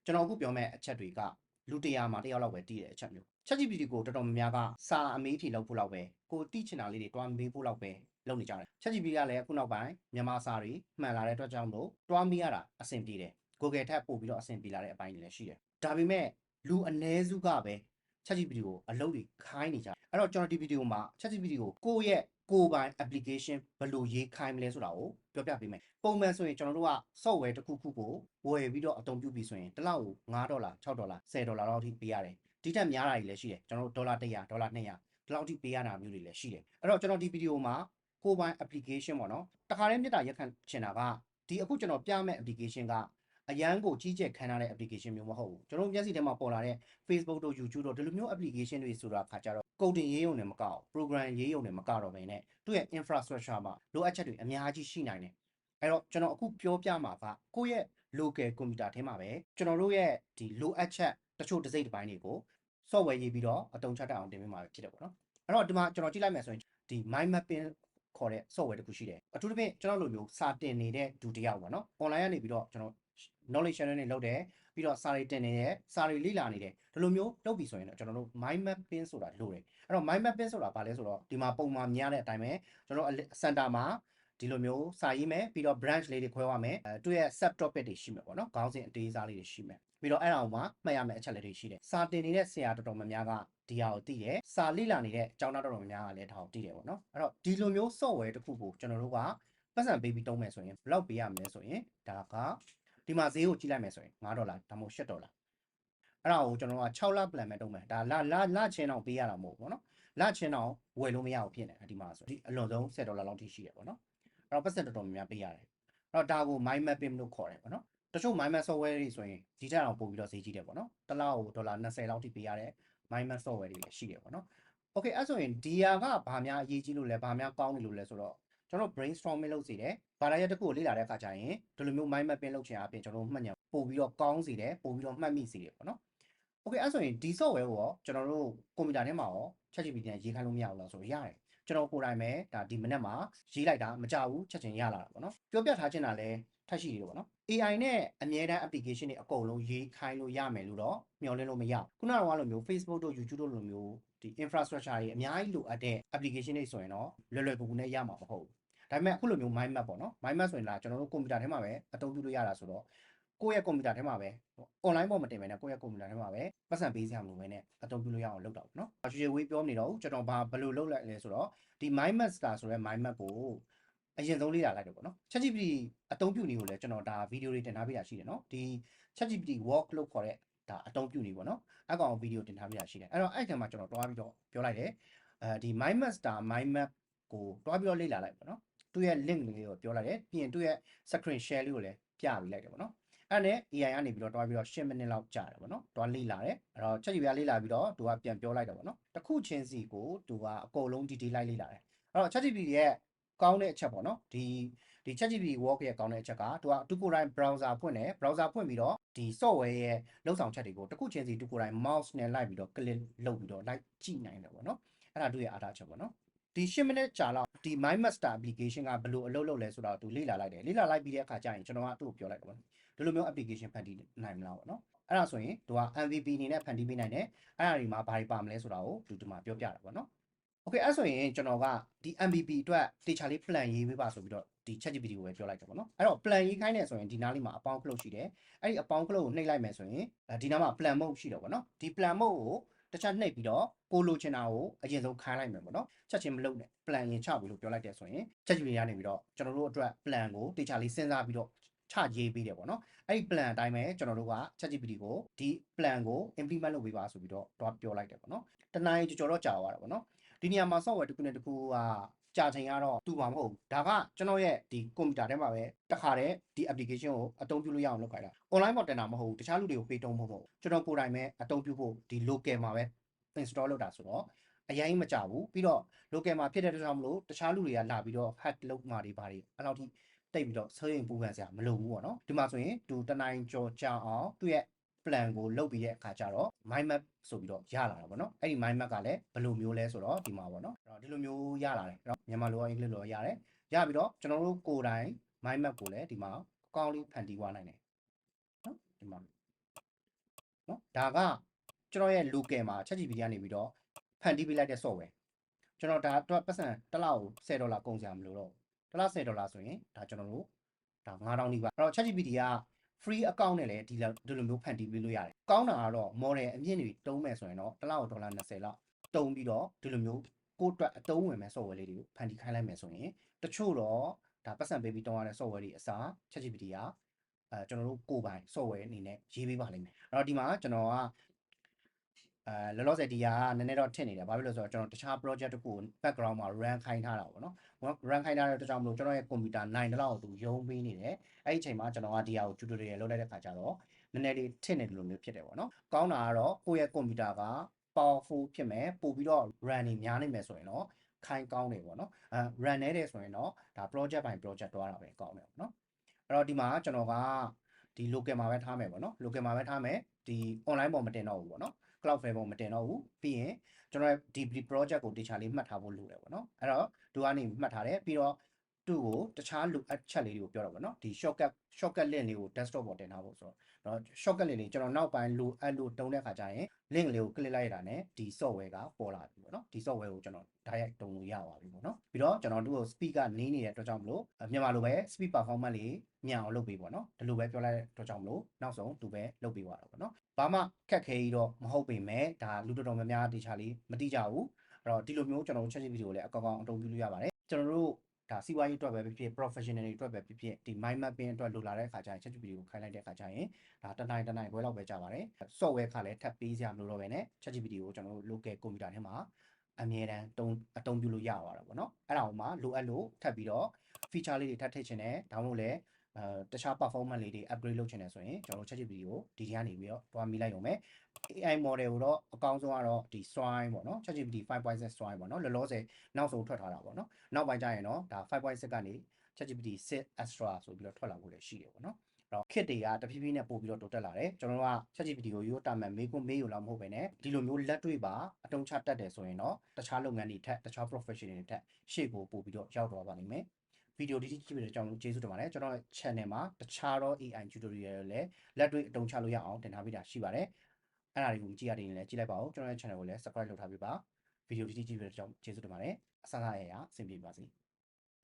ကျွန်တော်အခုပြောမဲ့အချက်တွေကလူ100မှာ1ယောက်လောက်ပဲတည်တဲ့အချက်မျိုး ChatGPT ကိုတော်တော်များများကစာအမေးဖြေလောက်ဖို့လောက်ပဲကိုတိချင်တာလေးတွေတွားမေးဖို့လောက်ပဲလုပ်နေကြတယ် ChatGPT ကလည်းအခုနောက်ပိုင်းမြန်မာစာတွေမှန်လာတဲ့အတွက်ကြောင့်မို့တွားမေးရတာအဆင်ပြေတယ် Google ထက်ပို့ပြီးတော့အဆင်ပြေလာတဲ့အပိုင်းတွေလည်းရှိတယ်ဒါပေမဲ့လူအ ਨੇ စုကပဲ ChatGPT ကိုအလုပ်တွေခိုင်းနေကြတယ်အဲ့တော့ကျွန်တော်ဒီဗီဒီယိုမှာ ChatGPT ကိုကိုယ့်ရဲ့ကိုယ်ပိုင် application ဘယ်လိုရေးခိုင်းမလဲဆိုတာကိုပြောပြပေးမယ်ပုံမှန်ဆိုရင်ကျွန်တော်တို့က software တစ်ခုခုကိုဝယ်ပြီးတော့အသုံးပြုပြီးဆိုရင်တစ်လောက်ကို$5 $6 $10 လောက်ထိပေးရတယ်ဒီထက်များတာတွေလည်းရှိတယ်ကျွန်တော်တို့$100 $100 $200ဒီလောက်ထိပေးရတာမျိုးတွေလည်းရှိတယ်အဲ့တော့ကျွန်တော်ဒီဗီဒီယိုမှာကိုယ်ပိုင် application ပေါ့နော်တခါတည်းမြတ်တာရက်ခံချင်တာကဒီအခုကျွန်တော်ပြမဲ့ application ကအရန်ကိုကြီးကျယ်ခမ်းနားတဲ့ application မျိုးမဟုတ်ဘူးကျွန်တော်မျက်စိထဲမှာပေါ်လာတဲ့ Facebook တို့ YouTube တို့ဒီလိုမျိုး application တွေဆိုတာခါကြတော့ coding ရေးရုံနဲ့မကောက် program ရေးရုံနဲ့မကတော့ဘဲနဲ့သူ့ရဲ့ infrastructure မှာလိုအပ်ချက်တွေအများကြီးရှိနိုင်တယ်အဲ့တော့ကျွန်တော်အခုပြောပြမှာကကိုယ့်ရဲ့ local computer ထဲမှာပဲကျွန်တော်တို့ရဲ့ဒီလိုအပ်ချက်တချို့တစ်စိတ်တစ်ပိုင်းတွေကို software ရေးပြီးတော့အသုံးချတတ်အောင်တင်ပေးမှာဖြစ်တယ်ပေါ့နော်အဲ့တော့ဒီမှာကျွန်တော်ကြည့်လိုက်မယ်ဆိုရင်ဒီ mind mapping ခေါ်တဲ့ software တစ်ခုရှိတယ်အထူးသဖြင့်ကျွန်တော်လိုမျိုးစာတင်နေတဲ့ဒုတိယပေါ့နော် online ကနေပြီးတော့ကျွန်တော် knowledge sharing တွေလုပ်တယ်ပြီးတော့စာတွေတင်နေတယ်စာတွေလေ့လာနေတယ်ဒီလိုမျိုးလုပ်ပြီးဆိုရင်တော့ကျွန်တော်တို့ mind mapping ဆိုတာလိုတယ်အဲ့တော့ mind mapping ဆိုတာဘာလဲဆိုတော့ဒီမှာပုံမှန်များတဲ့အတိုင်းပဲကျွန်တော် center မှာဒီလိုမျိုးစာရေးမယ်ပြီးတော့ branch လေးတွေခွဲရမယ်သူရဲ့ sub topic တွေရှိမယ်ပေါ့နော်ခေါင်းစဉ်အသေးစားလေးတွေရှိမယ်ပြီးတော့အဲ့ဒါအောင်မှာမှတ်ရမယ့်အချက်လေးတွေရှိတယ်စာတင်နေတဲ့ဆရာတော်တော်များများကဒီဟာကိုသိတယ်စာလေ့လာနေတဲ့အကြောင်းသားတော်တော်များများကလည်းဒါကိုသိတယ်ပေါ့နော်အဲ့တော့ဒီလိုမျိုး software တစ်ခုကိုကျွန်တော်တို့ကပတ်စံပေးပြီးတုံးမယ်ဆိုရင်ဘယ်လောက်ပေးရမလဲဆိုရင်ဒါကဒီမှာဈေးကိုကြည့်လိုက်မယ်ဆိုရင်$5ဒါမှမဟုတ်$8အဲ့ဒါကိုကျွန်တော်က6လ plan မဲ့တုံးမယ်ဒါလချင်းအောင်ပေးရတာမဟုတ်ဘူးပေါ့နော်လချင်းအောင်ဝယ်လို့မရဘူးဖြစ်နေတယ်ဒီမှာဆိုဒီအလွန်ဆုံး$10လောက်ထိရှိတယ်ပေါ့နော်အဲ့တော့ပတ်စံတော်တော်များများပေးရတယ်အဲ့တော့ဒါကို mind mapping လို့ခေါ်တယ်ပေါ့နော်တချို့ mind map software တွေဆိုရင်ဒီထက်အောင်ပို့ပြီးတော့ဈေးကြီးတယ်ပေါ့နော်တစ်လောက်ကို$20လောက်ထိပေးရတဲ့ mind map software တွေလည်းရှိတယ်ပေါ့နော် okay အဲ့ဆိုရင်ဒီဟာကဘာများအရေးကြီးလို့လဲဘာများကောင်းနေလို့လဲဆိုတော့ကျွန်တော် brainstorming လုပ်စေတယ်ဘာသာရပ်တစ်ခုကိုလေ့လာတဲ့အခါကျရင်ဒီလိုမျိုး mind mapping လုပ်ချင်အပြင်ကျွန်တော်တို့မှတ်ဉာဏ်ပို့ပြီးတော့ကောင်းစေတယ်ပို့ပြီးတော့မှတ်မိစေတယ်ပေါ့နော် okay အဲ့ဆိုရင်ဒီ software ကိုရောကျွန်တော်တို့ကွန်ပျူတာထဲမှာရော ChatGPT နဲ့ရေးခိုင်းလို့မရဘူးလားဆိုတော့ရတယ်ကျွန်တော်ကိုယ်တိုင်ပဲဒါဒီမနေ့မှာရေးလိုက်တာမကြဘူးချက်ချင်းရလာတာပေါ့နော်ပြောပြထားချင်တာလဲထပ်ရှိတယ်ပေါ့နော် AI နဲ့အမြဲတမ်း application တွေအကုန်လုံးရေးခိုင်းလို့ရမယ်လို့တော့မျှော်လင့်လို့မရခုနကတော့လိုမျိုး Facebook တို့ YouTube တို့လိုမျိုးဒီ infrastructure တွေအများကြီးလိုအပ်တဲ့ application တွေဆိုရင်တော့လွယ်လွယ်ကူကူနဲ့ရမှာမဟုတ်ဘူးဒါပေမဲ့အခုလိုမျိုး mind map ပေါ့နော် mind map ဆိုရင်လားကျွန်တော်တို့ကွန်ပျူတာထဲမှာပဲအသုံးပြုလို့ရတာဆိုတော့ကိုယ့်ရဲ့ကွန်ပျူတာထဲမှာပဲ online ပေါ်မတင်ဘဲနဲ့ကိုယ့်ရဲ့ကွန်ပျူတာထဲမှာပဲပတ်စံပေးစရာမလိုဘဲနဲ့အသုံးပြုလို့ရအောင်လုပ်တာပေါ့နော်ရွှေဝေးပြောနေတော့ကျွန်တော်ဘယ်လိုလုပ်လိုက်လဲဆိုတော့ဒီ mind master ဆိုတဲ့ mind map ကိုအရင်ဆုံးလေ့လာလိုက်တယ်ပေါ့နော် ChatGPT အသုံးပြုနည်းကိုလည်းကျွန်တော်ဒါဗီဒီယိုတွေတင်ထားပေးတာရှိတယ်နော်ဒီ ChatGPT work လို့ခေါ်တဲ့ဒါအသုံးပြုနည်းပေါ့နော်အကောင်ဗီဒီယိုတင်ထားပေးတာရှိတယ်အဲ့တော့အဲ့ထဲမှာကျွန်တော်တွားပြီးတော့ပြောလိုက်တယ်ဒီ mind master mind map ကိုတွားပြီးတော့လေ့လာလိုက်ပေါ့နော်သူရဲ့ link လေးကိုပြောလိုက်တယ်ပြီးရင်သူရဲ့ screen share လေးကိုလည်းပြပေးလိုက်တယ်ပေါ့နော်အဲ့နဲ့ AI ကနေပြီးတော့တွားပြီးတော့10မိနစ်လောက်ကြာတယ်ပေါ့နော်တွားလေ့လာတယ်အဲ့တော့ ChatGPT လေ့လာပြီးတော့သူကပြန်ပြောလိုက်တယ်ပေါ့နော်တစ်ခုချင်းစီကိုသူကအကုန်လုံး detail လိုက်လေ့လာတယ်အဲ့တော့ ChatGPT ရဲ့ကောင်းတဲ့အချက်ပေါ့နော်ဒီ ChatGPT work ရဲ့ကောင်းတဲ့အချက်ကသူကိုယ်တိုင် browser ဖွင့်တယ် browser ဖွင့်ပြီးတော့ဒီ software ရဲ့လုံဆောင်ချက်တွေကိုတစ်ခုချင်းစီသူကိုယ်တိုင် mouse နဲ့လိုက်ပြီးတော့ click လုပ်ပြီးတော့လိုက်ကြည့်နိုင်တယ်ပေါ့နော်အဲ့ဒါသူရဲ့အားထားချက်ပေါ့နော်ဒီ10မိနစ်ကြာလောက်ဒီ mind master application ကဘယ်လိုအလုပ်လုပ်လဲဆိုတော့သူလေ့လာလိုက်တယ်လေ့လာလိုက်ပြီးတဲ့အခါကျရင်ကျွန်တော်ကသူ့ကိုပြောလိုက်တယ်ပေါ့ဒီလိုမျိုး application ဖန်တီးနိုင်မလားပေါ့နော်အဲ့ဒါဆိုရင်သူက MVP အနေနဲ့ဖန်တီးပေးနိုင်တယ်အဲ့ဒါဒီမှာဘာတွေပါမလဲဆိုတာကိုသူဒီမှာပြောပြတာပေါ့နော် okay အဲ့ဆိုရင်ကျွန်တော်ကဒီ MVP အတွက်တေချာလေး plan ရေးပေးပါဆိုပြီးတော့ဒီ ChatGPT ကိုပဲပြောလိုက်တယ်ပေါ့နော်အဲ့တော့ plan ရေးခိုင်းနေဆိုရင်ဒီနားလေးမှာအပေါင်း close ရှိတယ်အဲ့ဒီအပေါင်း close ကိုနှိပ်လိုက်မယ်ဆိုရင်ဒီနားမှာ plan mode ရှိတယ်ပေါ့နော်ဒီ plan mode ကိုတစ်ချက်နှိပ်ပြီးတော့ကိုလိုချင်တာကိုအရင်ဆုံးခိုင်းလိုက်မယ်ပေါ့နော်ချက်ချင်းမလုပ်နဲ့ plan ရင်ချပြီးလို့ပြောလိုက်တယ်ဆိုရင် ChatGPT ကနေပြီးတော့ကျွန်တော်တို့အတွက် plan ကိုတေချာလေးစဉ်းစားပြီးတော့ချရေးပေးတယ်ပေါ့နော်အဲ့ဒီ plan အတိုင်းပဲကျွန်တော်တို့က ChatGPT ကိုဒီ plan ကို implement လုပ်ပေးပါဆိုပြီးတော့ပြောလိုက်တယ်ပေါ့နော်တနင်္လာနေ့ကြော်တော့ကြာသွားတယ်ပေါ့နော်ဒီနေရာမှာ software တစ်ခုနဲ့တစ်ခုကကြာချိန်ကတော့တူမှာမဟုတ်ဘူးဒါကကျွန်တော်ရဲ့ဒီကွန်ပျူတာထဲမှာပဲတစ်ခါတည်းဒီ application ကိုအသုံးပြုလို့ရအောင်လုပ်ခိုင်းတာ online ပေါ်တင်တာမဟုတ်ဘူးတခြားလူတွေကိုပေးတုံးဖို့မဟုတ်ကျွန်တော်ကိုယ်တိုင်ပဲအသုံးပြုဖို့ဒီ local မှာပဲ install လုပ်တာဆိုတော့အရင်မကြဘူးပြီးတော့ local မှာဖြစ်တဲ့အတွက်ကြောင့်မလို့တခြားလူတွေကလာပြီးတော့ hack လုပ်မှာတွေပါတယ်အဲ့လောက်ထိတိတ်ပြီးတော့ဆွေးရင်ပူပန်စရာမလိုဘူးပေါ့နော်ဒီမှာဆိုရင်သူတနိုင်ကြော်ကြာအောင်သူ့ရဲ့ plan ကိုလုပ်ပြီးတဲ့အခါကျတော့ mind map ဆိုပြီးတော့ရလာတာပေါ့နော်အဲ့ဒီ mind map ကလည်းဘယ်လိုမျိုးလဲဆိုတော့ဒီမှာပေါ့နော်အဲ့တော့ဒီလိုမျိုးရလာတယ်အဲ့တော့မြန်မာလိုရောအင်္ဂလိပ်လိုရောရတယ်ရပြီးတော့ကျွန်တော်တို့ကိုယ်တိုင် mind map ကိုလည်းဒီမှာအကောင့်လေးဖန်တီးသွားနိုင်တယ်နော်ဒီမှာ ဒါကကျွန်တော်ရဲ့ local မှာ ChatGPT ကနေပြီးတော့ဖန်တီးပေးလိုက်တဲ့ software ကျွန်တော်ဒါအတွက်ပတ်စံတစ်လောက်$10ကုန်စရာမလိုတော့တစ်လောက်$10ဆိုရင်ဒါကျွန်တော်တို့ဒါ9000နီးပါအဲ့တော့ ChatGPT က free account နဲ့လည်းဒီလိုမျိုးဖန်တီးပေးလို့ရတယ်ကောင်းတာကတော့ model အမြင့်တွေတုံးမယ်ဆိုရင်တော့တစ်လောက်$20လောက်တုံးပြီးတော့ဒီလိုမျိုးကိုယ့်အတွက်အတုံးဝင်မဲ့ software လေးတွေကိုဖန်တီးခိုင်းလိုက်မယ်ဆိုရင်တချို့တော့ဒါပတ်စံပေးပြီးတုံးရတဲ့ software တွေအစား ChatGPT ကကျွန်တော်တို့ကိုယ်ပိုင် software အနေနဲ့ရေးပေးပါလိမ့်မယ်အဲ့တော့ဒီမှာကျွန်တော်ကလောလောဆယ်ဒီဟာကနည်းနည်းတော့ထင်နေတယ်ဘာဖြစ်လို့လဲဆိုတော့ကျွန်တော်တခြား project တစ်ခုကို background မှာ run ခိုင်းထားတာပေါ့နော် run ခိုင်းထားတဲ့အတွက်ကြောင့်မလို့ကျွန်တော်ရဲ့ computer 9တလောက်ကိုသူရုံးပေးနေတယ်အဲ့ဒီအချိန်မှာကျွန်တော်ကဒီဟာကို tutorial လုပ်လိုက်တဲ့ခါကျတော့နည်းနည်းလေးထင်နေတယ်လို့မျိုးဖြစ်တယ်ပေါ့နော်ကောင်းတာကတော့ကိုယ့်ရဲ့ computer က powerful ဖြစ်မယ်ပို့ပြီးတော့ run နေများနေမယ်ဆိုရင်တော့ခိုင်းကောင်းတယ်ပေါ့နော်run နေတယ်ဆိုရင်တော့ဒါ project by project တွားတာပဲကောင်းတယ်ပေါ့နော်အဲ့တော့ဒီမှာကျွန်တော်ကဒီ local မှာပဲထားမယ်ပေါ့နော် local မှာပဲထားမယ်ဒီ online ပေါ်မတင်တော့ဘူးပေါ့နော် cloud file ပေါ်မတင်တော့ဘူးပြီးရင်ကျွန်တော်ဒီ project ကို data လေးမှတ်ထားဖို့လိုတယ်ပေါ့နော်အဲ့တော့သူကနေမှတ်ထားတယ်ပြီးတော့သူ့ကိုတခြားလိုအပ်ချက်လေးတွေကိုပြောတော့ပေါ့နော်ဒီ shortcut link လေးကို desktop ပေါ်တင်ထားဖို့ဆိုတော့ shortcut link လေးကျွန်တော်နောက်ပိုင်းလိုအပ်လို့တုံးတဲ့ခါကျရင် link လေးကို click လိုက်ရတာနဲ့ဒီ software ကပေါ်လာပြီပေါ့နော်ဒီ software ကိုကျွန်တော် direct တုံးလို့ရပါပြီပေါ့နော်ပြီးတော့ကျွန်တော်တို့ကို speed ကနေနေတဲ့အတွက်ကြောင့်မလို့မြန်မာလိုပဲ speed performance လေးညံအောင်လုပ်ပေးပေါ့နော်ဒီလိုပဲပြောလိုက်တဲ့အတွက်ကြောင့်မလို့နောက်ဆုံးသူပဲလုပ်ပေးသွားတာပေါ့နော်ဘာမှခက်ခဲကြီးတော့မဟုတ်ပေမဲ့ဒါလူတော်တော်များများတေချာလေးမတိကြဘူးအဲ့တော့ဒီလိုမျိုးကျွန်တော်တို့ ChatGPT ကိုလည်းအကောင်းအတုံးပြုလို့ရပါတယ်ကျွန်တော်တို့ဒါစီးပွားရေးအတွက်ပဲဖြစ်ဖြစ် professional တွေအတွက်ပဲဖြစ်ဖြစ်ဒီ mind mapping အတွက်လိုလာတဲ့အခါကျရင် ChatGPT ကိုခိုင်းလိုက်တဲ့အခါကျရင်ဒါတစ်နိုင်ခွဲလောက်ပဲကြာပါတယ် software ခါလည်းထပ်ပေးစရာမလိုတော့ပဲနဲ့ ChatGPT ကိုကျွန်တော်တို့ local computer ထဲမှာအမြဲတမ်းအသုံးပြုလို့ရသွားတာပေါ့နော်အဲ့ဒါကိုမှလိုအပ်လို့ထပ်ပြီးတော့ feature လေးတွေထပ်ထည့်ချင်တယ်ဒါမှမဟုတ်လည်းတခြား performance လေးတွေ upgrade လုပ်ချင်တယ်ဆိုရင်ကျွန်တော်တို့ ChatGPT ကိုဒီထဲကနေပြီးတော့တွားမိလိုက်ရုံပဲ AI model ကိုတော့အကောင်းဆုံးကတော့ဒီ Swine ပေါ့နော် ChatGPT 5.6 Swine ပေါ့နော်လောလောဆယ်နောက်ဆုံးထွက်ထားတာပေါ့နော်နောက်ပိုင်းကျရင်တော့ဒါ 5.6 ကနေ ChatGPT 6 Extra ဆိုပြီးတော့ထွက်လာဖို့လည်းရှိတယ်ပေါ့နော်အဲ့တော့ kit တွေကတဖြည်းဖြည်းနဲ့ပို့ပြီးတော့တိုးတက်လာတယ်ကျွန်တော်တို့က ChatGPT ကိုရိုးတာမှန်မေးခွန်းမေးယူလောက်မဟုတ်ပဲねဒီလိုမျိုးလက်တွေ့ပါအတုံးချတတ်တယ်ဆိုရင်တော့တခြားလုပ်ငန်းတွေထက်တခြား professional တွေထက်ရှေ့ကိုပို့ပြီးတော့ရောက်သွားပါလိမ့်မယ်ဗီဒီယိုဒီကြည့်ပြီးတော့ကျွန်တော်တို့ကျေးဇူးတင်ပါတယ်ကျွန်တော်ရဲ့ channel မှာတခြားသော AI tutorial တွေလည်းလက်တွေ့အသုံးချလို့ရအောင်တင်ထားပေးတာရှိပါတယ်အဲ့ဒါတွေကိုမကြည့်ရသေးရင်လည်းကြည့်လိုက်ပါဦးကျွန်တော်ရဲ့ channel ကိုလည်း subscribe လုပ်ထားပေးပါဗီဒီယိုဒီကြည့်ပြီးတော့ကျေးဇူးတင်ပါတယ်အဆအဆအရာအဆင်ပြေပါစေ